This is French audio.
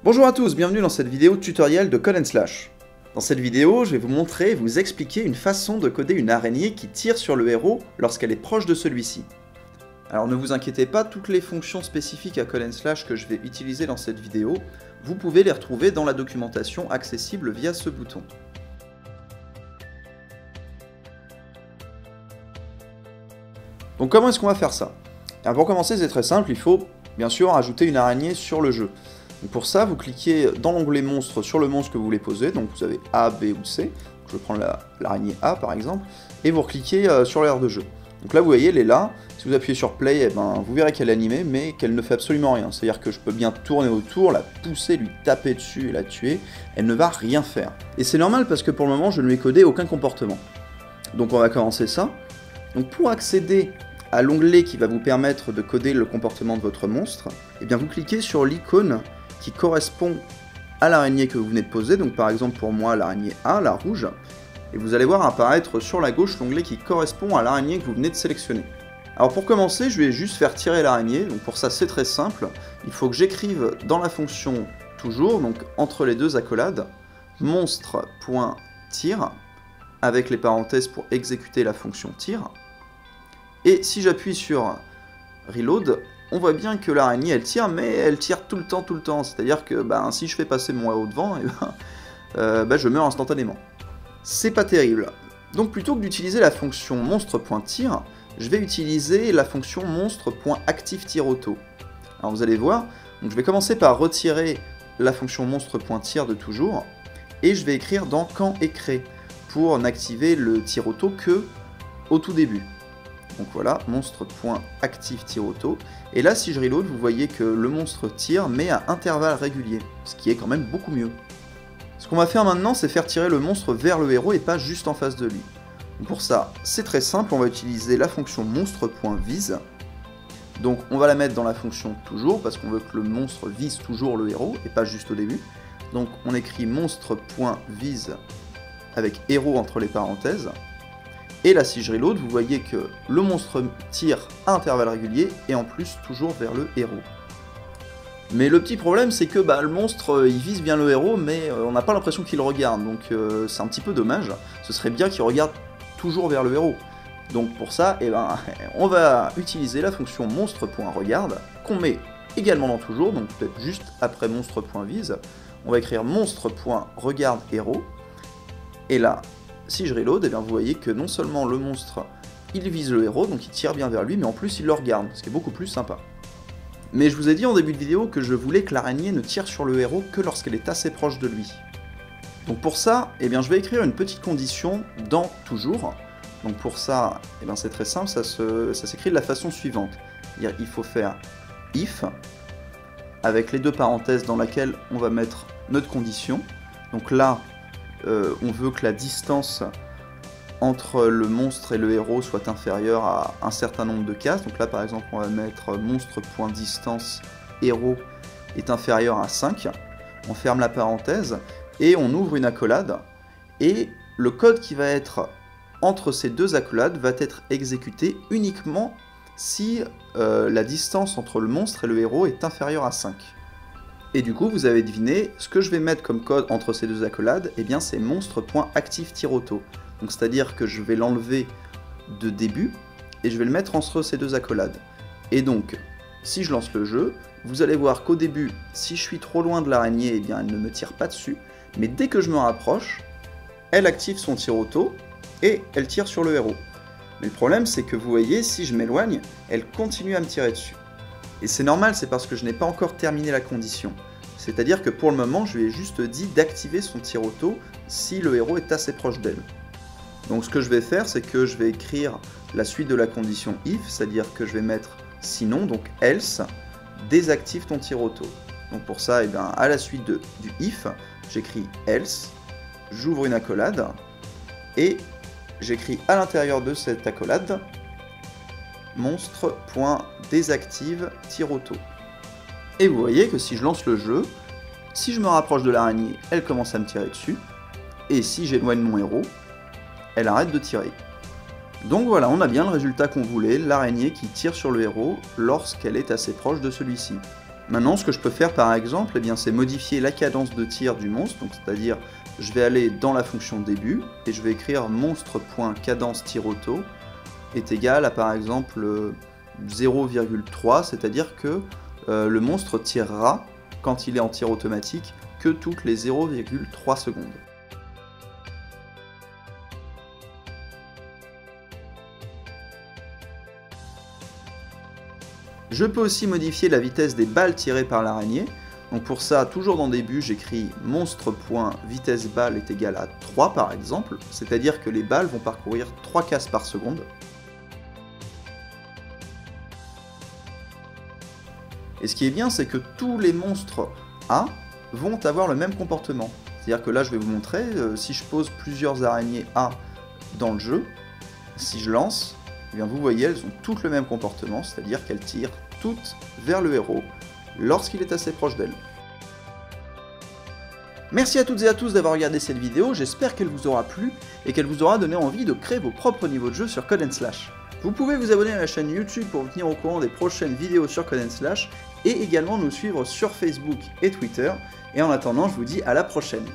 Bonjour à tous, bienvenue dans cette vidéo tutoriel de Code & Slash. Dans cette vidéo, je vais vous montrer et vous expliquer une façon de coder une araignée qui tire sur le héros lorsqu'elle est proche de celui-ci. Alors ne vous inquiétez pas, toutes les fonctions spécifiques à Code & Slash que je vais utiliser dans cette vidéo, vous pouvez les retrouver dans la documentation accessible via ce bouton. Donc comment est-ce qu'on va faire ça? Alors, pour commencer, c'est très simple, il faut bien sûr ajouter une araignée sur le jeu. Donc pour ça, vous cliquez dans l'onglet monstre sur le monstre que vous voulez poser, donc vous avez A, B ou C, je vais prendre l'araignée A par exemple, et vous cliquez sur l'aire de jeu. Donc là vous voyez, elle est là, si vous appuyez sur play, eh ben, vous verrez qu'elle est animée, mais qu'elle ne fait absolument rien. C'est-à-dire que je peux bien tourner autour, la pousser, lui taper dessus et la tuer, elle ne va rien faire. Et c'est normal parce que pour le moment je ne lui ai codé aucun comportement. Donc on va commencer ça. Donc pour accéder à l'onglet qui va vous permettre de coder le comportement de votre monstre, eh bien vous cliquez sur l'icône qui correspond à l'araignée que vous venez de poser, donc par exemple pour moi l'araignée A, la rouge, et vous allez voir apparaître sur la gauche l'onglet qui correspond à l'araignée que vous venez de sélectionner. Alors pour commencer, je vais juste faire tirer l'araignée, donc pour ça c'est très simple, il faut que j'écrive dans la fonction toujours, donc entre les deux accolades, monstre.tire, avec les parenthèses pour exécuter la fonction tire, et si j'appuie sur reload, on voit bien que l'araignée elle tire, mais elle tire tout le temps, c'est-à-dire que si je fais passer mon héros devant, je meurs instantanément. C'est pas terrible. Donc plutôt que d'utiliser la fonction monstre.tire, je vais utiliser la fonction monstre.active-tire-auto. Alors vous allez voir, donc je vais commencer par retirer la fonction monstre.tire de toujours, et je vais écrire dans quand et crée, pour n'activer le tire-auto que au tout début. Donc voilà, monstre.active-tire-auto. Et là, si je reload, vous voyez que le monstre tire, mais à intervalles réguliers, ce qui est quand même beaucoup mieux. Ce qu'on va faire maintenant, c'est faire tirer le monstre vers le héros et pas juste en face de lui. Donc pour ça, c'est très simple, on va utiliser la fonction monstre.vise. Donc on va la mettre dans la fonction toujours, parce qu'on veut que le monstre vise toujours le héros, et pas juste au début. Donc on écrit monstre.vise avec héros entre les parenthèses. Et là, si je reload, vous voyez que le monstre tire à intervalles réguliers et en plus toujours vers le héros. Mais le petit problème, c'est que le monstre, il vise bien le héros, mais on n'a pas l'impression qu'il le regarde, donc c'est un petit peu dommage. Ce serait bien qu'il regarde toujours vers le héros. Donc pour ça, on va utiliser la fonction monstre.regarde, qu'on met également dans toujours, donc peut-être juste après monstre.vise. On va écrire monstre.regarde héros, et là, si je reload, vous voyez que non seulement le monstre, il vise le héros, donc il tire bien vers lui, mais en plus il le regarde, ce qui est beaucoup plus sympa. Mais je vous ai dit en début de vidéo que je voulais que l'araignée ne tire sur le héros que lorsqu'elle est assez proche de lui. Donc pour ça, je vais écrire une petite condition dans toujours. Donc pour ça, c'est très simple, ça s'écrit de la façon suivante. Il faut faire if, avec les deux parenthèses dans laquelle on va mettre notre condition. Donc là, on veut que la distance entre le monstre et le héros soit inférieure à un certain nombre de cases. Donc là par exemple on va mettre monstre.distance héros est inférieur à 5. On ferme la parenthèse et on ouvre une accolade. Et le code qui va être entre ces deux accolades va être exécuté uniquement si la distance entre le monstre et le héros est inférieure à 5. Et du coup, vous avez deviné, ce que je vais mettre comme code entre ces deux accolades, c'est monstre.active-tire-auto. Donc c'est-à-dire que je vais l'enlever de début, et je vais le mettre entre ces deux accolades. Et donc, si je lance le jeu, vous allez voir qu'au début, si je suis trop loin de l'araignée, elle ne me tire pas dessus, mais dès que je me rapproche, elle active son tire-auto, et elle tire sur le héros. Mais le problème, c'est que vous voyez, si je m'éloigne, elle continue à me tirer dessus. Et c'est normal, c'est parce que je n'ai pas encore terminé la condition. C'est-à-dire que pour le moment, je lui ai juste dit d'activer son tir-auto si le héros est assez proche d'elle. Donc ce que je vais faire, c'est que je vais écrire la suite de la condition if, c'est-à-dire que je vais mettre sinon, donc else, désactive ton tir-auto. Donc pour ça, à la suite du if, j'écris else, j'ouvre une accolade, et j'écris à l'intérieur de cette accolade monstre.désactive tire-auto. Et vous voyez que si je lance le jeu, si je me rapproche de l'araignée, elle commence à me tirer dessus, et si j'éloigne mon héros, elle arrête de tirer. Donc voilà, on a bien le résultat qu'on voulait, l'araignée qui tire sur le héros lorsqu'elle est assez proche de celui-ci. Maintenant, ce que je peux faire par exemple, eh bien, c'est modifier la cadence de tir du monstre, donc c'est-à-dire je vais aller dans la fonction début et je vais écrire monstre.cadence tir auto est égal à par exemple 0,3, c'est-à-dire que le monstre tirera, quand il est en tir automatique, que toutes les 0,3 secondes. Je peux aussi modifier la vitesse des balles tirées par l'araignée. Donc pour ça, toujours dans début, j'écris monstre.vitesse balle est égal à 3 par exemple, c'est-à-dire que les balles vont parcourir 3 cases par seconde. Et ce qui est bien, c'est que tous les monstres A vont avoir le même comportement. C'est-à-dire que là, je vais vous montrer, si je pose plusieurs araignées A dans le jeu, si je lance, eh bien vous voyez, elles ont toutes le même comportement, c'est-à-dire qu'elles tirent toutes vers le héros lorsqu'il est assez proche d'elles. Merci à toutes et à tous d'avoir regardé cette vidéo, j'espère qu'elle vous aura plu et qu'elle vous aura donné envie de créer vos propres niveaux de jeu sur Code & Slash. Vous pouvez vous abonner à la chaîne YouTube pour vous tenir au courant des prochaines vidéos sur Code & Slash et également nous suivre sur Facebook et Twitter. Et en attendant, je vous dis à la prochaine.